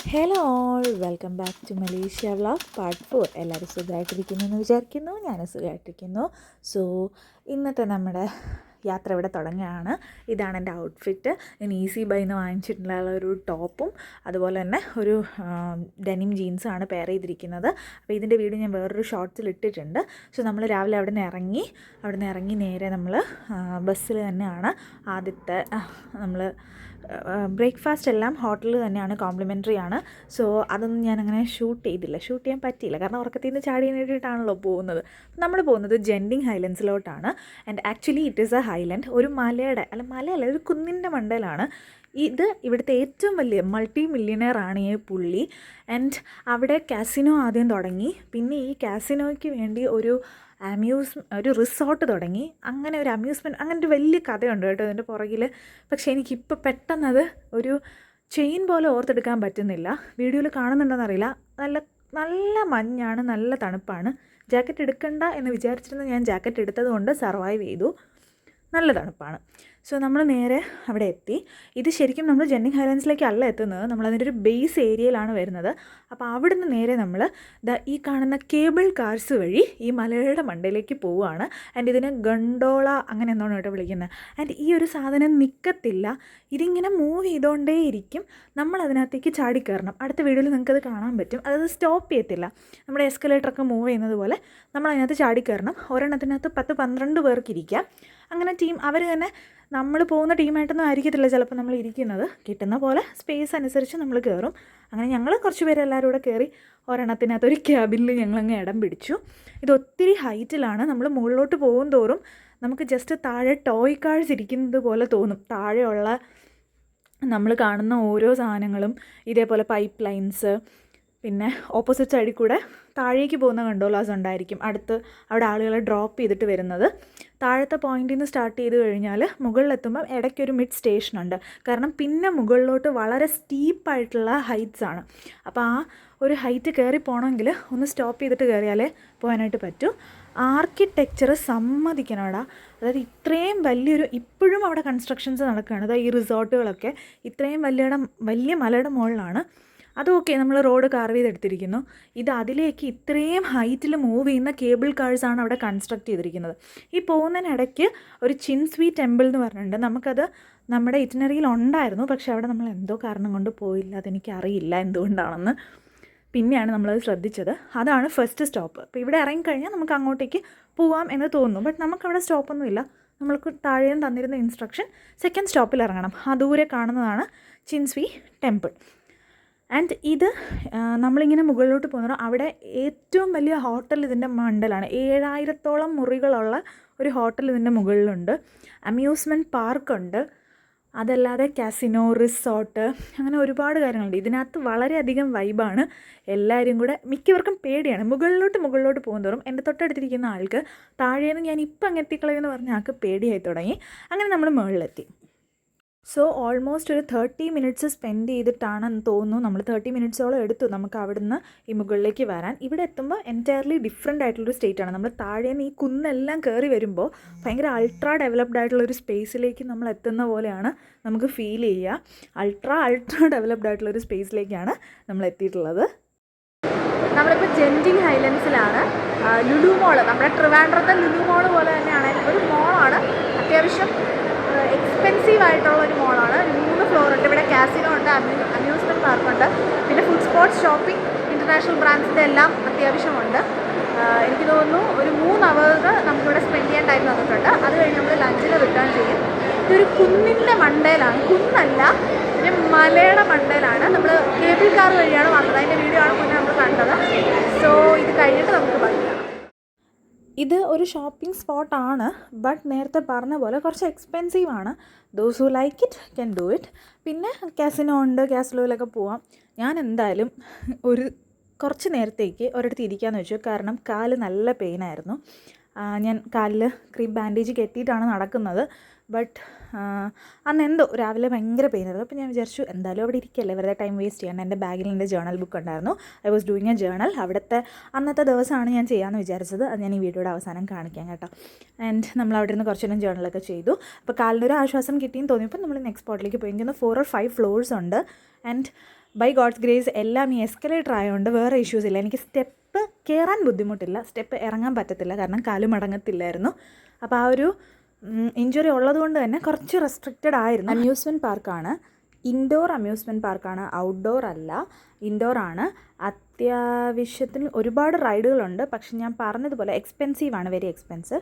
Hello all, welcome back to Malaysia vlog part 4. എല്ലാവരും സുഖമായിട്ടിരിക്കുന്നു എന്ന് വിചാരിക്കുന്നു. ഞാനും സുഖമായിട്ടിരിക്കുന്നു. സോ ഇന്നത്തെ നമ്മുടെ യാത്ര ഇവിടെ തുടങ്ങുകയാണ്. ഇതാണ് എൻ്റെ ഔട്ട്ഫിറ്റ്. ഞാൻ ഈസി ബൈന്ന് വാങ്ങിച്ചിട്ടുള്ള ഒരു ടോപ്പും അതുപോലെ തന്നെ ഒരു ഡെനിം ജീൻസുമാണ് പെയർ ചെയ്തിരിക്കുന്നത്. അപ്പോൾ ഇതിൻ്റെ വീഡിയോ ഞാൻ വേറൊരു ഷോർട്സിൽ ഇട്ടിട്ടുണ്ട്. സോ നമ്മൾ രാവിലെ അവിടെ നിന്ന് ഇറങ്ങി നേരെ നമ്മൾ ബസ്സിൽ തന്നെയാണ് ആദ്യത്തെ നമ്മൾ ബ്രേക്ക്ഫാസ്റ്റ് എല്ലാം ഹോട്ടലിൽ തന്നെയാണ്, കോംപ്ലിമെൻ്ററി ആണ്. സോ അതൊന്നും ഞാനങ്ങനെ ഷൂട്ട് ചെയ്യാൻ പറ്റിയില്ല. കാരണം ഉറക്കത്തിൽ നിന്ന് ചാടി വേണ്ടിയിട്ടാണല്ലോ പോകുന്നത്. നമ്മൾ പോകുന്നത് ജെൻഡിങ് ഹൈലൻഡ്സിലോട്ടാണ്. And actually it is a highland, ഒരു മലയല്ല, ഒരു കുന്നിൻ്റെ മണ്ടയിലാണ്. ഇത് ഇവിടുത്തെ ഏറ്റവും വലിയ മൾട്ടി മില്യനെയർ ആണ് ഈ പുള്ളി. ആൻഡ് അവിടെ കാസിനോ ആദ്യം തുടങ്ങി. പിന്നെ ഈ കാസിനോയ്ക്ക് വേണ്ടി ഒരു റിസോർട്ട് തുടങ്ങി. അങ്ങനെ ഒരു അമ്യൂസ്മെൻറ്റ്, അങ്ങനെ ഒരു വലിയ കഥയുണ്ട് കേട്ടോ ഇതിൻ്റെ പുറകിൽ. പക്ഷേ എനിക്കിപ്പോൾ പെട്ടെന്നത് ഒരു ചെയിൻ പോലെ ഓർത്തെടുക്കാൻ പറ്റുന്നില്ല. വീഡിയോയിൽ കാണുന്നുണ്ടോയെന്നറിയില്ല. നല്ല നല്ല മഞ്ഞാണ്, നല്ല തണുപ്പാണ്. ജാക്കറ്റ് എടുക്കണ്ട എന്ന് വിചാരിച്ചിരുന്ന ഞാൻ ജാക്കറ്റ് എടുത്തത് കൊണ്ട് സർവൈവ് ചെയ്തു. നല്ല തണുപ്പാണ്. സോ നമ്മൾ നേരെ അവിടെ എത്തി. ഇത് ശരിക്കും നമ്മൾ ജെൻഡിങ് ഹൈലൻഡ്സിലേക്കല്ല എത്തുന്നത്, നമ്മളതിൻ്റെ ഒരു ബേസ് ഏരിയയിലാണ് വരുന്നത്. അപ്പോൾ അവിടുന്ന് നേരെ നമ്മൾ ഈ കാണുന്ന കേബിൾ കാർസ് വഴി ഈ മലയുടെ മണ്ടയിലേക്ക് പോവുകയാണ്. ആൻഡ് ഇതിനെ ഗണ്ടോള അങ്ങനെ എന്നാണ് കേട്ടോ വിളിക്കുന്നത്. ആൻഡ് ഈ ഒരു സാധനം നിൽക്കത്തില്ല, ഇതിങ്ങനെ മൂവ് ചെയ്തുകൊണ്ടേയിരിക്കും. നമ്മൾ അതിനകത്തേക്ക് ചാടിക്കയറണം. അടുത്ത വീഡിയോയിൽ നിങ്ങൾക്കത് കാണാൻ പറ്റും. അതായത് സ്റ്റോപ്പ് ചെയ്യത്തില്ല. നമ്മുടെ എസ്കലേറ്ററൊക്കെ മൂവ് ചെയ്യുന്നത് പോലെ നമ്മൾ അതിനകത്ത് ചാടിക്കയറണം. ഒരെണ്ണത്തിനകത്ത് 10-12 പേർക്കിരിക്കാം. അങ്ങനെ അവർ തന്നെ നമ്മൾ പോകുന്ന ടീമായിട്ടൊന്നും ആയിരിക്കത്തില്ല ചിലപ്പോൾ നമ്മൾ ഇരിക്കുന്നത്. കിട്ടുന്ന പോലെ സ്പേസ് അനുസരിച്ച് നമ്മൾ കയറും. അങ്ങനെ ഞങ്ങൾ കുറച്ച് പേര് എല്ലാവരും കൂടെ കയറി ഒരെണ്ണത്തിനകത്ത് ഒരു ക്യാബിനിൽ ഞങ്ങളങ്ങ് ഇടം പിടിച്ചു. ഇത് ഒത്തിരി ഹൈറ്റിലാണ്. നമ്മൾ മുകളിലോട്ട് പോകും തോറും നമുക്ക് ജസ്റ്റ് താഴെ ടോയ് കാഴ്സ് ഇരിക്കുന്നത് പോലെ തോന്നും. താഴെയുള്ള നമ്മൾ കാണുന്ന ഓരോ സാധനങ്ങളും ഇതേപോലെ പൈപ്പ് ലൈൻസ്, പിന്നെ ഓപ്പോസിറ്റ് സൈഡിൽ കൂടെ താഴേക്ക് പോകുന്ന കണ്ടോലാസ് ഉണ്ടായിരിക്കും. അടുത്ത് അവിടെ ആളുകളെ ഡ്രോപ്പ് ചെയ്തിട്ട് വരുന്നത്. താഴത്തെ പോയിന്റിൽ നിന്ന് സ്റ്റാർട്ട് ചെയ്ത് കഴിഞ്ഞാൽ മുകളിലെത്തുമ്പം ഇടയ്ക്കൊരു മിഡ് സ്റ്റേഷനുണ്ട്. കാരണം പിന്നെ മുകളിലോട്ട് വളരെ സ്റ്റീപ്പായിട്ടുള്ള ഹൈറ്റ്സ് ആണ്. അപ്പോൾ ആ ഒരു ഹൈറ്റ് കയറി പോകണമെങ്കിൽ ഒന്ന് സ്റ്റോപ്പ് ചെയ്തിട്ട് കയറിയാലേ പോകാനായിട്ട് പറ്റൂ. ആർക്കിടെക്ചർ സമ്മതിക്കണോടാ. അതായത് ഇത്രയും വലിയൊരു, ഇപ്പോഴും അവിടെ കൺസ്ട്രക്ഷൻസ് നടക്കുകയാണ്. അതായത് ഈ റിസോർട്ടുകളൊക്കെ ഇത്രയും വലിയ മലയുടെ മുകളിലാണ്. അതൊക്കെ നമ്മൾ റോഡ് കാർവ് ചെയ്തെടുത്തിരിക്കുന്നു. ഇത് അതിലേക്ക് ഇത്രയും ഹൈറ്റിൽ മൂവ് ചെയ്യുന്ന കേബിൾ കാഴ്സാണ് അവിടെ കൺസ്ട്രക്ട് ചെയ്തിരിക്കുന്നത്. ഈ പോകുന്നതിനിടയ്ക്ക് ഒരു ചിൻസ്വി ടെമ്പിൾ എന്ന് പറഞ്ഞിട്ടുണ്ട്. നമുക്കത് നമ്മുടെ ഇറ്റിനറിയിൽ ഉണ്ടായിരുന്നു, പക്ഷേ അവിടെ നമ്മൾ എന്തോ കാരണം കൊണ്ട് പോയില്ല. അതെനിക്കറിയില്ല എന്തുകൊണ്ടാണെന്ന്. പിന്നെയാണ് നമ്മളത് ശ്രദ്ധിച്ചത്. അതാണ് ഫസ്റ്റ് സ്റ്റോപ്പ്. അപ്പോൾ ഇവിടെ ഇറങ്ങിക്കഴിഞ്ഞാൽ നമുക്ക് അങ്ങോട്ടേക്ക് പോവാം എന്ന് തോന്നുന്നു. ബട്ട് നമുക്കവിടെ സ്റ്റോപ്പൊന്നുമില്ല. നമ്മൾക്ക് താഴെയും തന്നിരുന്ന ഇൻസ്ട്രക്ഷൻ സെക്കൻഡ് സ്റ്റോപ്പിൽ ഇറങ്ങണം. ആ ദൂരെ കാണുന്നതാണ് ചിൻസ്വി ടെമ്പിൾ. ആൻഡ് ഇത് നമ്മളിങ്ങനെ മുകളിലോട്ട് പോകുന്നത്, അവിടെ ഏറ്റവും വലിയ ഹോട്ടൽ ഇതിൻ്റെ മണ്ടലാണ്. 7000-ഓളം മുറികളുള്ള ഒരു ഹോട്ടൽ ഇതിൻ്റെ മുകളിലുണ്ട്. അമ്യൂസ്മെൻറ്റ് പാർക്കുണ്ട്. അതല്ലാതെ കാസിനോ, റിസോർട്ട്, അങ്ങനെ ഒരുപാട് കാര്യങ്ങളുണ്ട്. ഇതിനകത്ത് വളരെയധികം വൈബാണ്. എല്ലാവരും കൂടെ മിക്കവർക്കും പേടിയാണ് മുകളിലോട്ട് പോകുന്തോറും. എൻ്റെ തൊട്ടടുത്തിരിക്കുന്ന ആൾക്ക് താഴേന്ന് ഞാൻ ഇപ്പം അങ്ങ് എത്തിക്കളയെന്ന് പറഞ്ഞ ആൾക്ക് പേടിയായി തുടങ്ങി. അങ്ങനെ നമ്മൾ മുകളിലെത്തി. സോ ഓൾമോസ്റ്റ് ഒരു 30 മിനിറ്റ്സ് സ്പെൻഡ് ചെയ്തിട്ടാണെന്ന് തോന്നുന്നു. നമ്മൾ 30 മിനിറ്റ്സോളം എടുത്തു നമുക്ക് അവിടുന്ന് ഈ മുകളിലേക്ക് വരാൻ. ഇവിടെ എത്തുമ്പോൾ എൻറ്റയർലി ഡിഫറെൻ്റ് ആയിട്ടുള്ളൊരു സ്റ്റേറ്റാണ്. നമ്മൾ താഴേന്ന് ഈ കുന്നെല്ലാം കയറി വരുമ്പോൾ ഭയങ്കര അൾട്രാ ഡെവലപ്ഡ് ആയിട്ടുള്ളൊരു സ്പേസിലേക്ക് നമ്മൾ എത്തുന്ന പോലെയാണ് നമുക്ക് ഫീൽ ചെയ്യുക. അൾട്രാ ഡെവലപ്ഡ് ആയിട്ടുള്ളൊരു സ്പേസിലേക്കാണ് നമ്മൾ എത്തിയിട്ടുള്ളത്. നമ്മളിപ്പോൾ ജെൻഡിങ് ഹൈലൻഡ്സിലാണ്. ലുലു മോള്, നമ്മുടെ ട്രിവാൻഡ്രത്തെ ലുലു മോള് പോലെ തന്നെയാണ്. ഒരു മോളാണ്, അത്യാവശ്യം എക്സ്പെൻസീവ് ആയിട്ടുള്ള ഒരു മോളാണ്. 3 ഫ്ലോറുണ്ട്. ഇവിടെ കാസിനോ ഉണ്ട്, അമ്യൂസ്മെൻറ്റ് പാർക്കുണ്ട്, പിന്നെ ഫുഡ് സ്പോർട്സ്, ഷോപ്പിംഗ്, ഇൻ്റർനാഷണൽ ബ്രാൻഡ്സിൻ്റെ എല്ലാം അത്യാവശ്യമുണ്ട്. എനിക്ക് തോന്നുന്നു ഒരു 3 hours നമുക്കിവിടെ സ്പെൻഡ് ചെയ്യാൻ ടൈം തന്നിട്ടുണ്ട്. അത് കഴിഞ്ഞ് നമ്മൾ ലഞ്ചിന് റിട്ടേൺ ചെയ്യും. ഇതൊരു കുന്നിൻ്റെ മണ്ടയിലാണ്, കുന്നല്ല ഒരു മലയുടെ മണ്ടയിലാണ്. നമ്മൾ കേബിൾ കാർ വഴിയാണ് വന്നത്. അതിൻ്റെ വീഡിയോ ആണ് മുന്നേ നമ്മൾ കണ്ടത്. സോ ഇത് കഴിഞ്ഞിട്ട് നമുക്ക് പറയാം. ഇത് ഒരു ഷോപ്പിംഗ് സ്പോട്ടാണ്, ബട്ട് നേരത്തെ പറഞ്ഞ പോലെ കുറച്ച് എക്സ്പെൻസീവ് ആണ്. Those who like it can do it. പിന്നെ കാസിനോ ഉണ്ട്, കാസിനോയിലൊക്കെ പോവാം. ഞാൻ എന്തായാലും കുറച്ച് നേരത്തേക്ക് ഒരിടത്ത് ഇരിക്കാമെന്ന് വെച്ചു. കാരണം കാല് നല്ല പെയിനായിരുന്നു. ഞാൻ കാലിൽ ക്രീം ബാൻഡേജ് കെട്ടിയിട്ടാണ് നടക്കുന്നത്. ബട്ട് അന്ന് എന്തോ രാവിലെ ഭയങ്കര പെയിനായിരുന്നു. അപ്പോൾ ഞാൻ വിചാരിച്ചു എന്തായാലും അവിടെ ഇരിക്കല്ലേ, വെറുതെ ടൈം വേസ്റ്റ് ചെയ്യണം. എൻ്റെ ബാഗിൽ എൻ്റെ ജേണൽ ബുക്ക് ഉണ്ടായിരുന്നു. I was doing A journal. അന്നത്തെ ദിവസമാണ് ഞാൻ ചെയ്യാമെന്ന് വിചാരിച്ചത്. അത് ഞാൻ ഈ വീഡിയോയുടെ അവസാനം കാണിക്കാം കേട്ടോ. ആൻഡ് നമ്മൾ അവിടെ നിന്ന് കുറച്ച് നേരം ജേണലൊക്കെ ചെയ്തു. അപ്പോൾ കാലിനൊരു ആശ്വാസം കിട്ടിയെന്ന് തോന്നിയപ്പോൾ നമ്മൾ നെക്സ്റ്റ് സ്പോട്ടിലേക്ക് പോയി. എനിക്ക് 4 or 5 ഫ്ലോർസ് ഉണ്ട്. ആൻഡ് ബൈ ഗോഡ്സ് ഗ്രേസ് എല്ലാം ഈ എസ്കലേറ്റർ ആയതുകൊണ്ട് വേറെ ഇഷ്യൂസ് ഇല്ല. എനിക്ക് സ്റ്റെപ്പ് കയറാൻ ബുദ്ധിമുട്ടില്ല, സ്റ്റെപ്പ് ഇറങ്ങാൻ പറ്റത്തില്ല, കാരണം കാല് മടങ്ങത്തില്ലായിരുന്നു. അപ്പോൾ ആ ഒരു ഇഞ്ചുറി ഉള്ളതുകൊണ്ട് തന്നെ കുറച്ച് റെസ്ട്രിക്റ്റഡ് ആയിരുന്നു. അമ്യൂസ്മെൻറ്റ് പാർക്കാണ്, ഇൻഡോർ അമ്യൂസ്മെൻറ്റ് പാർക്കാണ്, ഔട്ട്ഡോർ അല്ല, ഇൻഡോറാണ്. അത്യാവശ്യത്തിന് ഒരുപാട് റൈഡുകളുണ്ട്. പക്ഷെ ഞാൻ പറഞ്ഞതുപോലെ എക്സ്പെൻസീവാണ്, വെരി എക്സ്പെൻസീവ്.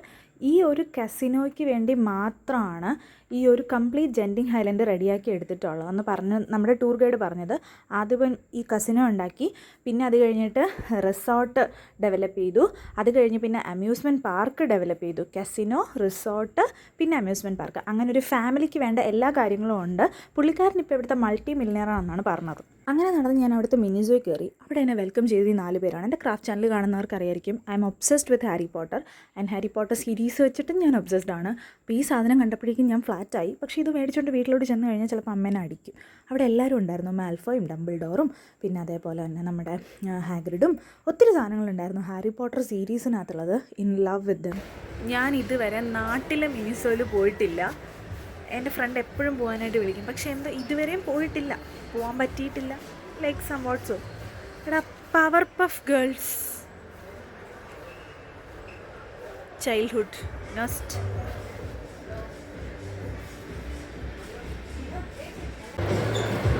ഈ ഒരു കസിനോയ്ക്ക് വേണ്ടി മാത്രമാണ് ഈ ഒരു കംപ്ലീറ്റ് ജെൻറ്റിങ് ഹൈലൻഡ് റെഡിയാക്കി എടുത്തിട്ടുള്ളത് എന്ന് പറഞ്ഞ് നമ്മുടെ ടൂർ ഗൈഡ് പറഞ്ഞത്. ആദ്യം ഈ കസിനോ ഉണ്ടാക്കി, പിന്നെ അത് കഴിഞ്ഞിട്ട് റിസോർട്ട് ഡെവലപ്പ് ചെയ്തു, അത് കഴിഞ്ഞ് പിന്നെ അമ്യൂസ്മെൻറ്റ് പാർക്ക് ഡെവലപ്പ് ചെയ്തു. കസിനോ, റിസോർട്ട്, പിന്നെ അമ്യൂസ്മെൻറ്റ് പാർക്ക്, അങ്ങനെ ഒരു ഫാമിലിക്ക് വേണ്ട എല്ലാ കാര്യങ്ങളും ഉണ്ട്. പുള്ളിക്കാരൻ ഇപ്പോൾ ഇവിടുത്തെ മൾട്ടി മില്യണറാണെന്നാണ് പറഞ്ഞത്. അങ്ങനെ നടന്ന് ഞാൻ അവിടുത്തെ മിനിസോയിൽ കയറി. അവിടെ എന്നെ വെൽക്കം ചെയ്ത് ഈ 4 പേരാണ്. എൻ്റെ ക്രാഫ്റ്റ് ചാനൽ കാണുന്നവർക്ക് അറിയായിരിക്കും, I M obsessed with Harry Potter and Harry Potter series വെച്ചിട്ടും ഞാൻ ഒബ്സസ്ഡ് ആണ്. അപ്പോൾ ഈ സാധനം കണ്ടപ്പോഴേക്കും ഞാൻ ഫ്ലാറ്റായി. പക്ഷേ ഇത് മേടിച്ചുകൊണ്ട് വീട്ടിലോട്ട് ചെന്ന് കഴിഞ്ഞാൽ ചിലപ്പോൾ അമ്മേനെ അടിക്കും. അവിടെ എല്ലാവരും ഉണ്ടായിരുന്നു, മാൽഫോയും ഡംബിൾഡോറും പിന്നെ അതേപോലെ തന്നെ നമ്മുടെ ഹാഗ്രിഡും, ഒത്തിരി സാധനങ്ങളുണ്ടായിരുന്നു ഹാരി പോട്ടർ സീരീസിനകത്തുള്ളത്. In love with them. ഞാൻ ഇതുവരെ നാട്ടിലെ മിനിസോയിൽ പോയിട്ടില്ല. എൻ്റെ ഫ്രണ്ട് എപ്പോഴും പോകാനായിട്ട് വിളിക്കും, പക്ഷേ ഇതുവരെയും പോയിട്ടില്ല, പോകാൻ പറ്റിയിട്ടില്ല. ലൈക്ക് സം വാട്ട്സോ എടാ പവർ പഫ് ഗേൾസ്, ചൈൽഡ്ഹുഡ് നസ്റ്റ്.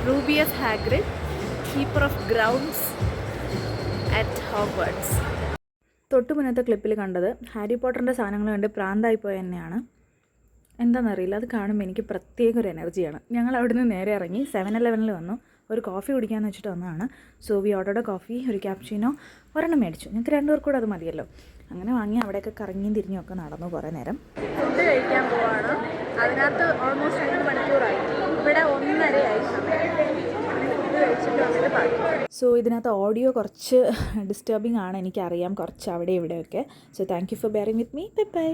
Rubeus Hagrid, keeper of grounds at Hogwarts. തൊട്ടു മുന്നത്തെ ക്ലിപ്പിൽ കണ്ടത് ഹാരി പോട്ടറിൻ്റെ സാധനങ്ങൾ കണ്ട് പ്രാന്തായിപ്പോയ തന്നെയാണ്. എന്താണെന്നറിയില്ല, അത് കാണുമ്പോൾ എനിക്ക് പ്രത്യേക ഒരു എനർജിയാണ്. ഞങ്ങൾ അവിടെ നിന്ന് നേരെ ഇറങ്ങി 7-Eleven വന്നു, ഒരു കോഫി കുടിക്കാമെന്ന് വെച്ചിട്ട് വന്നതാണ്. സോ വി ഓർഡർഡ് കോഫി, ഒരു ക്യാപ്ചീനോ, ഒരെണ്ണം മേടിച്ചു. ഞങ്ങൾക്ക് 2 പേർ കൂടെ അത് മതിയല്ലോ. അങ്ങനെ വാങ്ങി അവിടെയൊക്കെ കറങ്ങിയും തിരിഞ്ഞും ഒക്കെ നടന്നു കുറേ നേരം. ഫുഡ് കഴിക്കാൻ പോവാണ്. അതിനകത്ത് ഓൾമോസ്റ്റ് 5 മണിക്കൂറായി. ഇവിടെ 1:30 സമയം. സോ ഇതിനകത്ത് ഓഡിയോ കുറച്ച് ഡിസ്റ്റർബിംഗ് ആണ്, എനിക്കറിയാം, കുറച്ച് അവിടെ ഇവിടെയൊക്കെ. So thank you for bearing with me. Bye bye.